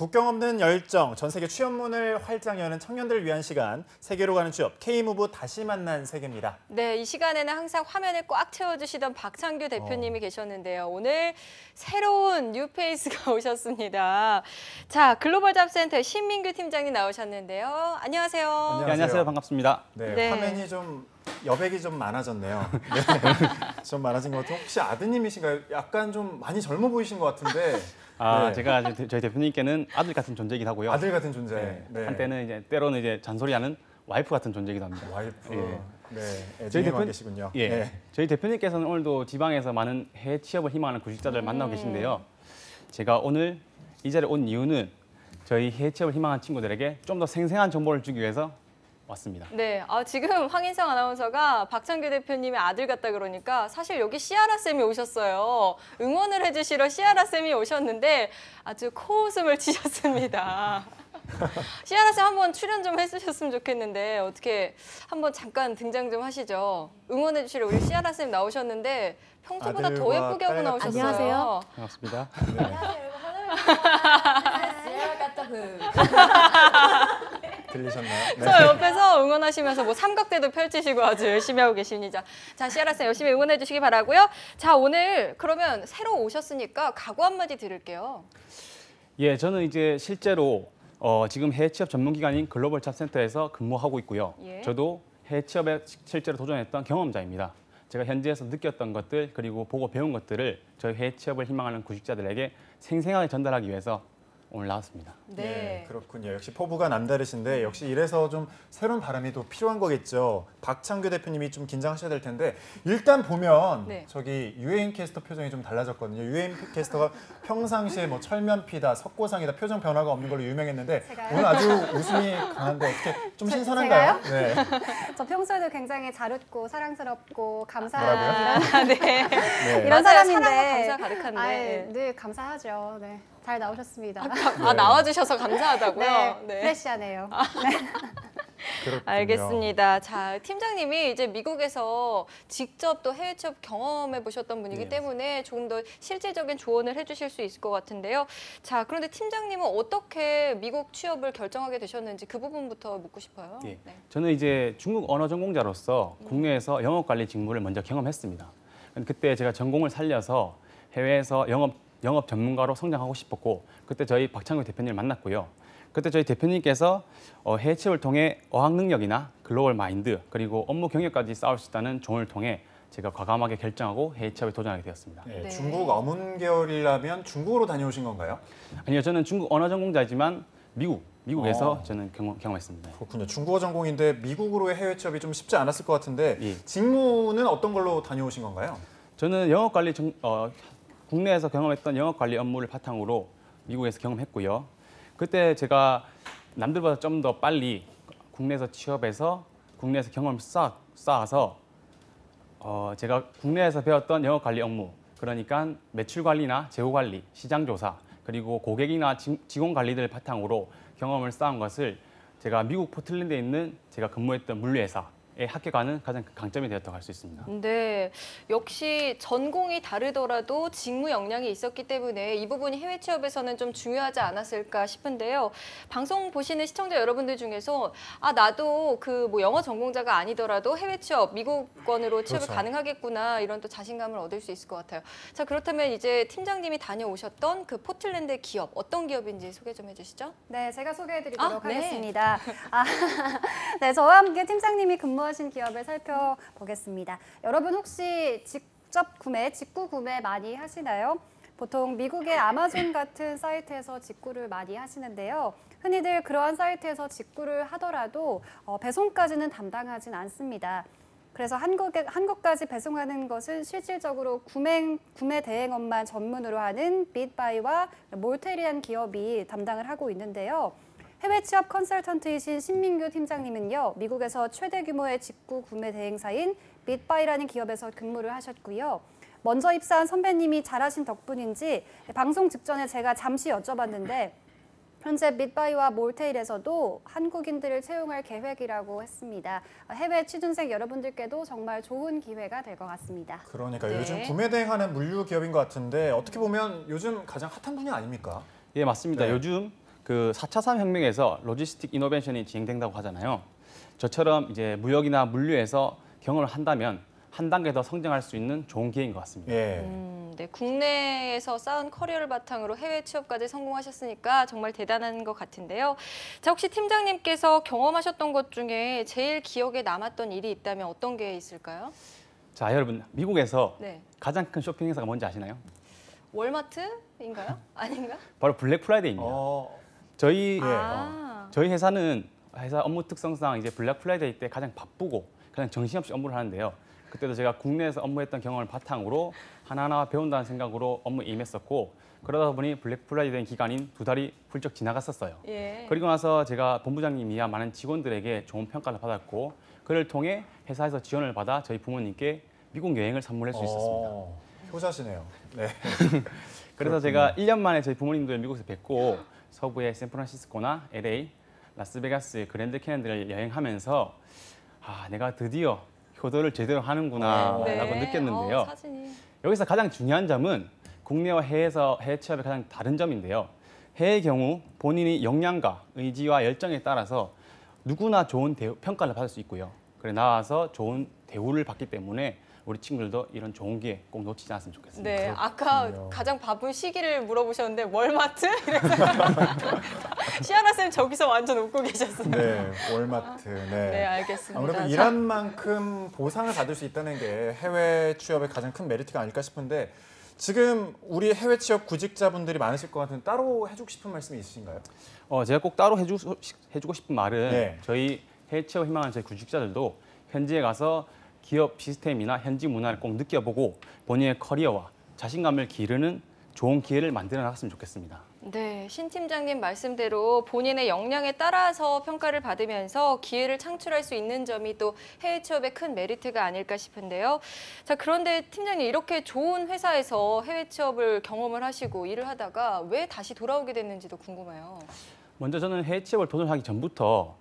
국경 없는 열정, 전 세계 취업문을 활짝 여는 청년들을 위한 시간, 세계로 가는 취업, K무브 다시 만난 세계입니다. 네, 이 시간에는 항상 화면을 꽉 채워주시던 박창규 대표님이 계셨는데요. 오늘 새로운 뉴페이스가 오셨습니다. 자, 글로벌 잡센터 신민규 팀장님 나오셨는데요. 안녕하세요. 네, 안녕하세요. 반갑습니다. 네, 화면이 좀 여백이 좀 많아졌네요. 네, 좀 많아진 것 같아요. 혹시 아드님이신가요? 약간 좀 많이 젊어 보이신 것 같은데. 네. 제가 저희 대표님께는 아들 같은 존재이기도 하고요. 아들 같은 존재. 네. 한때는 때로는 잔소리하는 와이프 같은 존재이기도 합니다. 와이프. 예. 네, 저희 대표님이시군요. 예. 네. 저희 대표님께서는 오늘도 지방에서 많은 해외 취업을 희망하는 구직자들을 만나고 계신데요. 제가 오늘 이 자리에 온 이유는 저희 해외 취업을 희망하는 친구들에게 좀 더 생생한 정보를 주기 위해서 왔습니다. 네, 지금 황인성 아나운서가 박창규 대표님의 아들 같다 그러니까 사실 여기 시아라 쌤이 오셨어요. 응원을 해주시러 시아라 쌤이 오셨는데 아주 코웃음을 치셨습니다. 시아라 쌤 한번 출연 좀 해주셨으면 좋겠는데 어떻게 한번 잠깐 등장 좀 하시죠. 응원해주시러 우리 시아라 쌤 나오셨는데 평소보다 더 예쁘게 하고 나오셨어요. 안녕하세요. 반갑습니다. 네. 들리셨나요? 네. 저 옆에서 응원하시면서 뭐 삼각대도 펼치시고 아주 열심히 하고 계십니다. 자, 시아라 쌤 열심히 응원해 주시기 바라고요. 자, 오늘 그러면 새로 오셨으니까 각오 한마디 드릴게요. 예, 저는 이제 실제로 지금 해외 취업 전문기관인 글로벌 잡센터에서 근무하고 있고요. 예. 저도 해외 취업에 실제로 도전했던 경험자입니다. 제가 현지에서 느꼈던 것들 그리고 보고 배운 것들을 저희 해외 취업을 희망하는 구직자들에게 생생하게 전달하기 위해서 오늘 나왔습니다. 네. 그렇군요. 역시 포부가 남다르신데 역시 이래서 좀 새로운 바람이 더 필요한 거겠죠. 박창규 대표님이 좀 긴장하셔야 될 텐데 일단 보면 저기 유해인 캐스터 표정이 좀 달라졌거든요. 유해인 캐스터가 평상시에 뭐 철면피다, 석고상이다 표정 변화가 없는 걸로 유명했는데 오늘 아주 웃음이 강한데 어떻게 좀 신선한가요? 네. 저 평소에도 굉장히 잘 웃고 사랑스럽고 감사한 네. 이런 사람과 사람인데 감사 가득한데 늘 감사하죠. 네. 잘 나오셨습니다. 나와주셔서 감사하다고요? 네. 프레시하네요. 그렇군요. 알겠습니다. 자, 팀장님이 이제 미국에서 직접 또 해외 취업 경험해 보셨던 분이기 때문에 조금 더 실질적인 조언을 해주실 수 있을 것 같은데요. 자, 그런데 팀장님은 어떻게 미국 취업을 결정하게 되셨는지 그 부분부터 묻고 싶어요. 예. 저는 이제 중국 언어 전공자로서 국내에서 영업 관리 직무를 먼저 경험했습니다. 그때 제가 전공을 살려서 해외에서 영업 전문가로 성장하고 싶었고 그때 저희 박창규 대표님을 만났고요. 그때 저희 대표님께서 해외 취업을 통해 어학 능력이나 글로벌 마인드 그리고 업무 경력까지 쌓을 수 있다는 조언을 통해 제가 과감하게 결정하고 해외 취업에 도전하게 되었습니다. 네, 중국 어문 계열이라면 중국으로 다녀오신 건가요? 아니요, 저는 중국 언어 전공자이지만 미국에서 저는 경험했습니다. 그렇군요. 중국어 전공인데 미국으로의 해외 취업이 좀 쉽지 않았을 것 같은데 직무는 어떤 걸로 다녀오신 건가요? 저는 국내에서 경험했던 영업 관리 업무를 바탕으로 미국에서 경험했고요. 그때 제가 남들보다 좀 더 빨리 국내에서 취업해서 국내에서 경험을 쌓아서 제가 국내에서 배웠던 영업 관리 업무, 그러니까 매출 관리나 재고 관리, 시장 조사, 그리고 고객이나 직원 관리들 바탕으로 경험을 쌓은 것을 제가 미국 포틀랜드에 있는 제가 근무했던 물류회사에 합격하는 가장 큰 강점이 되었다고 할 수 있습니다. 네, 역시 전공이 다르더라도 직무 역량이 있었기 때문에 이 부분이 해외 취업에서는 좀 중요하지 않았을까 싶은데요. 방송 보시는 시청자 여러분들 중에서 나도 그 뭐 영어 전공자가 아니더라도 해외 취업, 미국권으로 취업을 가능하겠구나 이런 또 자신감을 얻을 수 있을 것 같아요. 자, 그렇다면 이제 팀장님이 다녀오셨던 그 포틀랜드 기업 어떤 기업인지 소개 좀 해주시죠. 네, 제가 소개해드리도록 하겠습니다. 네, 저와 함께 팀장님이 하신 기업을 살펴보겠습니다. 여러분 혹시 직구 구매 많이 하시나요? 보통 미국의 아마존 같은 사이트에서 직구를 많이 하시는데요. 흔히들 그러한 사이트에서 직구를 하더라도 배송까지는 담당하진 않습니다. 그래서 한국까지 배송하는 것은 실질적으로 구매 대행업만 전문으로 하는 빗바이와 몰테리안 기업이 담당을 하고 있는데요. 해외 취업 컨설턴트이신 신민규 팀장님은요, 미국에서 최대 규모의 직구 구매 대행사인 빗바이라는 기업에서 근무를 하셨고요. 먼저 입사한 선배님이 잘하신 덕분인지 방송 직전에 제가 잠시 여쭤봤는데 현재 빗바이와 몰테일에서도 한국인들을 채용할 계획이라고 했습니다. 해외 취준생 여러분들께도 정말 좋은 기회가 될 것 같습니다. 그러니까 요즘 구매 대행하는 물류 기업인 것 같은데 어떻게 보면 요즘 가장 핫한 분야 아닙니까? 예, 맞습니다. 요즘 그 4차 산업혁명에서 로지스틱 이노베이션이 진행된다고 하잖아요. 저처럼 이제 무역이나 물류에서 경험을 한다면 한 단계 더 성장할 수 있는 좋은 기회인 것 같습니다. 예. 네, 국내에서 쌓은 커리어를 바탕으로 해외 취업까지 성공하셨으니까 정말 대단한 것 같은데요. 자, 혹시 팀장님께서 경험하셨던 것 중에 제일 기억에 남았던 일이 있다면 어떤 게 있을까요? 자, 여러분, 미국에서 네, 가장 큰 쇼핑 행사가 뭔지 아시나요? 월마트인가요? 아닌가? 바로 블랙 프라이데이입니다. 저희 저희 회사는 회사 업무 특성상 이제 블랙 프라이데이 때 가장 바쁘고 가장 정신없이 업무를 하는데요. 그때도 제가 국내에서 업무했던 경험을 바탕으로 하나하나 배운다는 생각으로 업무에 임했었고 그러다 보니 블랙 프라이데이 기간인 2달이 훌쩍 지나갔었어요. 예. 그리고 나서 제가 본부장님이야 많은 직원들에게 좋은 평가를 받았고 그를 통해 회사에서 지원을 받아 저희 부모님께 미국 여행을 선물할 수 있었습니다. 효자시네요. 네. 그래서 제가 1년 만에 저희 부모님들 미국에서 뵙고 서부의 샌프란시스코나 LA, 라스베가스, 그랜드 캐니언을 여행하면서 아, 내가 드디어 효도를 제대로 하는구나라고 느꼈는데요. 사진이. 여기서 가장 중요한 점은 국내와 해외에서 해외 취업의 가장 다른 점인데요. 해외의 경우 본인이 역량과 의지와 열정에 따라서 누구나 좋은 평가를 받을 수 있고요. 그래 나와서 좋은 대우를 받기 때문에 우리 친구들도 이런 좋은 기회 꼭 놓치지 않았으면 좋겠습니다. 네, 아까 가장 바쁜 시기를 물어보셨는데 월마트? 이래서 시아나 쌤 저기서 완전 웃고 계셨습니다. 네, 월마트. 네. 네, 알겠습니다. 아무래도 일한 만큼 보상을 받을 수 있다는 게 해외 취업의 가장 큰 메리트가 아닐까 싶은데 지금 우리 해외 취업 구직자분들이 많으실 것 같은데 따로 해주고 싶은 말씀이 있으신가요? 제가 꼭 따로 해주고 싶은 말은 네. 저희 해외 취업 희망하는 저희 구직자들도 현지에 가서 기업 시스템이나 현지 문화를 꼭 느껴보고 본인의 커리어와 자신감을 기르는 좋은 기회를 만들어 나갔으면 좋겠습니다. 네, 신 팀장님 말씀대로 본인의 역량에 따라서 평가를 받으면서 기회를 창출할 수 있는 점이 또 해외 취업의 큰 메리트가 아닐까 싶은데요. 자, 그런데 팀장님 이렇게 좋은 회사에서 해외 취업을 경험을 하시고 일을 하다가 왜 다시 돌아오게 됐는지도 궁금해요. 먼저 저는 해외 취업을 도전하기 전부터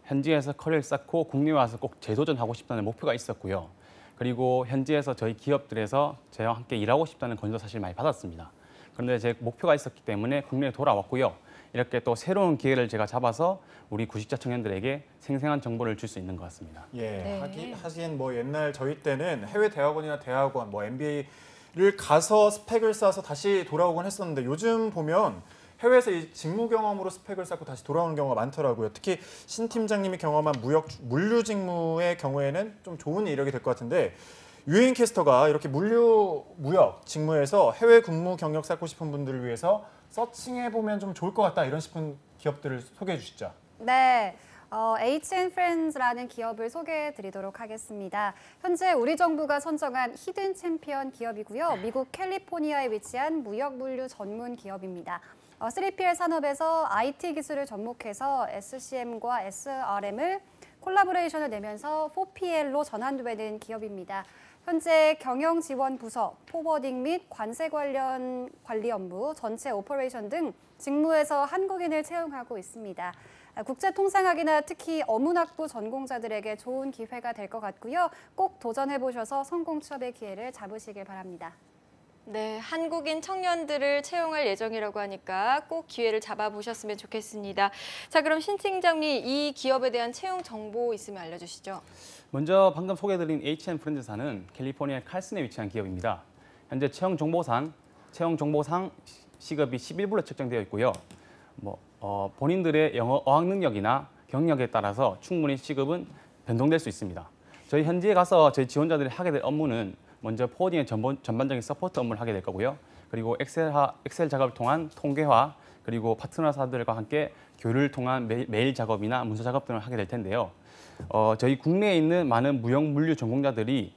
현지에서 커리어를 쌓고 국내에 와서 꼭 재도전하고 싶다는 목표가 있었고요. 그리고 현지에서 저희 기업들에서 저와 함께 일하고 싶다는 권유도 사실 많이 받았습니다. 그런데 제 목표가 있었기 때문에 국내에 돌아왔고요. 이렇게 또 새로운 기회를 제가 잡아서 우리 구직자 청년들에게 생생한 정보를 줄 수 있는 것 같습니다. 예, 네. 하긴 뭐 옛날 저희 때는 해외 대학원이나 대학원, 뭐 MBA를 가서 스펙을 쌓아서 다시 돌아오곤 했었는데 요즘 보면 해외에서 이 직무 경험으로 스펙을 쌓고 다시 돌아오는 경우가 많더라고요. 특히 신 팀장님이 경험한 물류 직무의 경우에는 좀 좋은 이력이 될 것 같은데 유해인 캐스터가 이렇게 무역 직무에서 해외 근무 경력 쌓고 싶은 분들을 위해서 서칭해보면 좀 좋을 것 같다 이런 싶은 기업들을 소개해 주시죠. 네. H&Friends라는 기업을 소개해 드리도록 하겠습니다. 현재 우리 정부가 선정한 히든 챔피언 기업이고요. 미국 캘리포니아에 위치한 무역 물류 전문 기업입니다. 3PL 산업에서 IT 기술을 접목해서 SCM과 SRM을 콜라보레이션을 내면서 4PL로 전환되는 기업입니다. 현재 경영 지원 부서, 포워딩 및 관세 관련 관리 업무, 전체 오퍼레이션 등 직무에서 한국인을 채용하고 있습니다. 국제통상학이나 특히 어문학부 전공자들에게 좋은 기회가 될 것 같고요. 꼭 도전해보셔서 성공 취업의 기회를 잡으시길 바랍니다. 네, 한국인 청년들을 채용할 예정이라고 하니까 꼭 기회를 잡아보셨으면 좋겠습니다. 자, 그럼 신 팀장님 이 기업에 대한 채용 정보 있으면 알려주시죠. 먼저 방금 소개해드린 H&Friends사는 캘리포니아 칼슨에 위치한 기업입니다. 현재 채용 정보상 시급이 11불로 책정되어 있고요. 본인들의 영어 어학 능력이나 경력에 따라서 충분히 시급은 변동될 수 있습니다. 저희 현지에 가서 저희 지원자들이 하게 될 업무는 먼저 포워딩의 전반적인 서포트 업무를 하게 될 거고요. 그리고 엑셀 작업을 통한 통계화, 그리고 파트너사들과 함께 교류를 통한 메일 작업이나 문서 작업 등을 하게 될 텐데요. 저희 국내에 있는 많은 무역 물류 전공자들이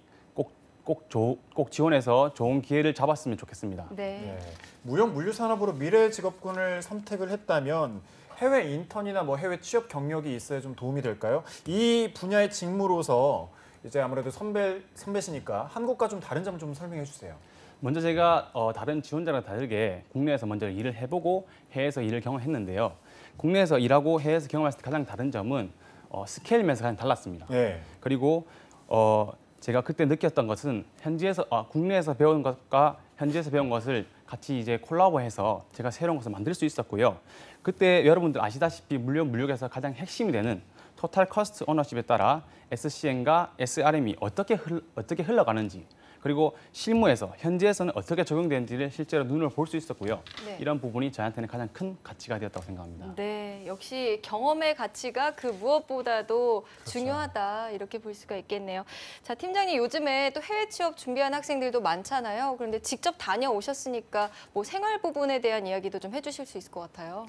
꼭 지원해서 좋은 기회를 잡았으면 좋겠습니다. 네. 무역 물류 산업으로 미래 직업군을 선택을 했다면 해외 인턴이나 뭐 해외 취업 경력이 있어야 좀 도움이 될까요? 이 분야의 직무로서 이제 아무래도 선배시니까 한국과 좀 다른 점 좀 설명해 주세요. 먼저 제가 다른 지원자랑 다르게 국내에서 먼저 일을 해보고 해외에서 일을 경험했는데요. 국내에서 일하고 해외에서 경험했을 때 가장 다른 점은 스케일 면에서 가장 달랐습니다. 네. 그리고 제가 그때 느꼈던 것은 국내에서 배운 것과 현지에서 배운 것을 같이 이제 콜라보해서 제가 새로운 것을 만들 수 있었고요. 그때 여러분들 아시다시피 물류에서 가장 핵심이 되는 토탈 커스트 오너십에 따라 SCM과 SRM이 어떻게 흘러가는지, 그리고 실무에서 현지에서는 어떻게 적용되는지를 실제로 눈으로 볼 수 있었고요. 네. 이런 부분이 저한테는 가장 큰 가치가 되었다고 생각합니다. 네, 역시 경험의 가치가 그 무엇보다도 그렇죠. 중요하다 이렇게 볼 수가 있겠네요. 자, 팀장님 요즘에 또 해외 취업 준비한 학생들도 많잖아요. 그런데 직접 다녀오셨으니까 뭐 생활 부분에 대한 이야기도 좀 해주실 수 있을 것 같아요.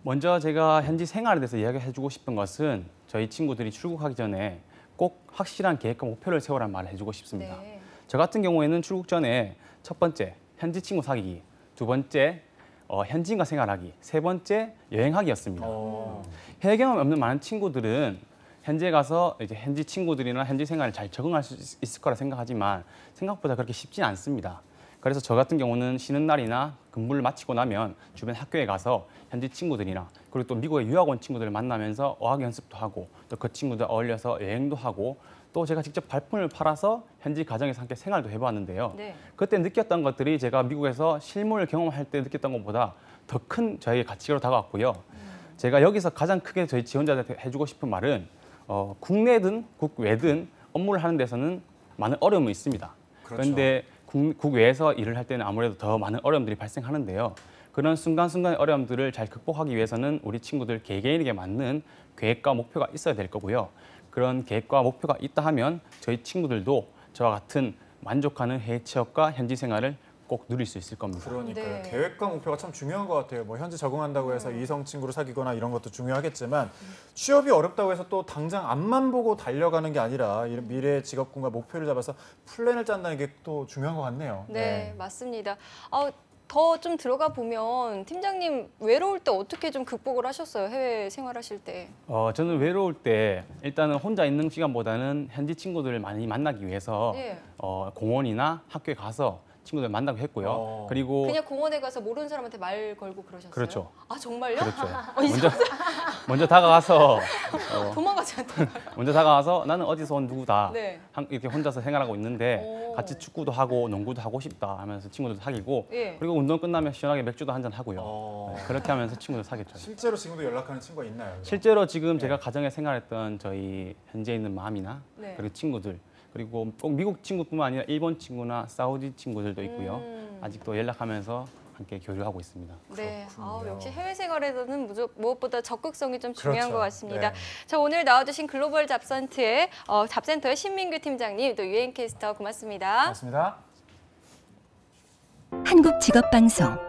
먼저 제가 현지 생활에 대해서 이야기해주고 싶은 것은 저희 친구들이 출국하기 전에 꼭 확실한 계획과 목표를 세우라는 말을 해주고 싶습니다. 네. 저 같은 경우에는 출국 전에 첫 번째, 현지 친구 사귀기, 두 번째, 현지인과 생활하기, 세 번째, 여행하기였습니다. 해외 경험 없는 많은 친구들은 현지에 가서 이제 현지 친구들이나 현지 생활에 잘 적응할 수 있을 거라 생각하지만 생각보다 그렇게 쉽지 않습니다. 그래서 저 같은 경우는 쉬는 날이나 근무를 마치고 나면 주변 학교에 가서 현지 친구들이나 그리고 또 미국의 유학 온 친구들을 만나면서 어학 연습도 하고 또 그 친구들 어울려서 여행도 하고 또 제가 직접 발품을 팔아서 현지 가정에서 함께 생활도 해봤는데요. 네. 그때 느꼈던 것들이 제가 미국에서 실무를 경험할 때 느꼈던 것보다 더 큰 저희 가치로 다가왔고요. 제가 여기서 가장 크게 저희 지원자들한테 해주고 싶은 말은 국내든 국외든 업무를 하는 데서는 많은 어려움이 있습니다. 그렇죠. 그런데 국외에서 일을 할 때는 아무래도 더 많은 어려움들이 발생하는데요. 그런 순간순간의 어려움들을 잘 극복하기 위해서는 우리 친구들 개개인에게 맞는 계획과 목표가 있어야 될 거고요. 그런 계획과 목표가 있다 하면 저희 친구들도 저와 같은 만족하는 해외 취업과 현지 생활을 꼭 누릴 수 있을 겁니다. 그러니까요. 네. 계획과 목표가 참 중요한 것 같아요. 뭐 현지 적응한다고 해서 이성 친구를 사귀거나 이런 것도 중요하겠지만 취업이 어렵다고 해서 또 당장 앞만 보고 달려가는 게 아니라 이런 미래의 직업군과 목표를 잡아서 플랜을 짠다는 게 또 중요한 것 같네요. 네, 맞습니다. 더 좀 들어가 보면 팀장님 외로울 때 어떻게 좀 극복을 하셨어요? 해외 생활하실 때. 저는 외로울 때 일단은 혼자 있는 시간보다는 현지 친구들을 많이 만나기 위해서 예. 공원이나 학교에 가서 친구들 만나고 했고요. 그리고 그냥 공원에 가서 모르는 사람한테 말 걸고 그러셨어요? 그렇죠. 아, 정말요? 그렇죠. 먼저 다가가서 도망가지 않다. 먼저 다가와서 나는 어디서 온 누구다. 네. 이렇게 혼자서 생활하고 있는데 오. 같이 축구도 하고 농구도 하고 싶다 하면서 친구들도 사귀고 예. 그리고 운동 끝나면 시원하게 맥주도 한잔 하고요. 네, 그렇게 하면서 친구들 사귀었죠. 실제로 지금도 연락하는 친구가 있나요? 실제로 지금 제가 가정에 생활했던 저희 현지에 있는 맘이나 네. 그리고 친구들 그리고 꼭 미국 친구뿐만 아니라 일본 친구나 사우디 친구들도 있고요. 아직도 연락하면서 함께 교류하고 있습니다. 네, 그렇군요. 역시 해외 생활에서는 무엇보다 적극성이 좀 중요한 그렇죠. 것 같습니다. 네. 자, 오늘 나와주신 글로벌 잡센터의 신민규 팀장님, 또 유엔캐스터 고맙습니다. 고맙습니다. 한국직업방송